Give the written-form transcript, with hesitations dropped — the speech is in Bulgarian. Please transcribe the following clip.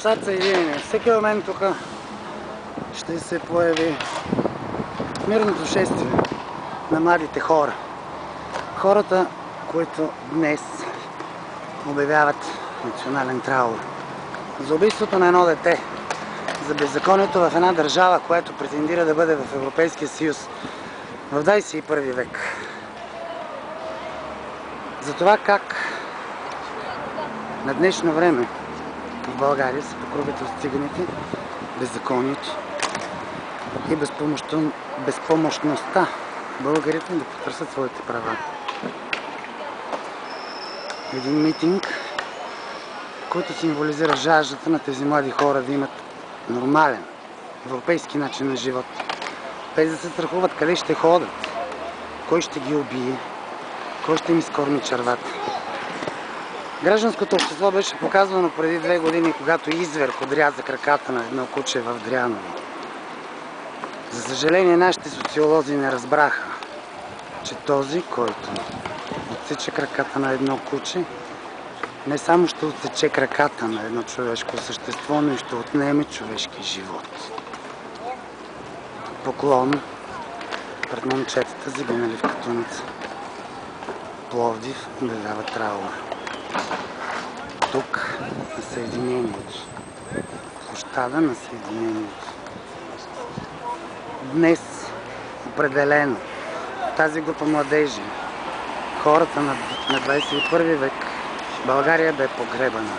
площад Съединение. Всеки момент тук ще се появи мирното шествие на младите хора. Хората, които днес обявяват национален траур за убийството на едно дете, за беззаконието в една държава, която претендира да бъде в Европейския съюз в 21 век. За това как на днешно време в България се покровителстват циганите, беззаконието и безпомощността българите да потърсят своите права. Един митинг, който символизира жаждата на тези млади хора да имат нормален европейски начин на живот, без да се страхуват къде ще ходят, кой ще ги убие, кой ще им изкорми червата. Гражданското общество беше показвано преди 2 години, когато извер подряза краката на едно куче в Дряново. За съжаление, нашите социолози не разбраха, че този, който отсече краката на едно куче, не само ще отсече краката на едно човешко същество, но и ще отнеме човешки живот. Поклон пред момчетата, загинали в Катуница. Пловдив обявява траур. Тук на Съединението. Площада на Съединението. Днес определено тази група младежи, хората на 21 век, България бе погребана.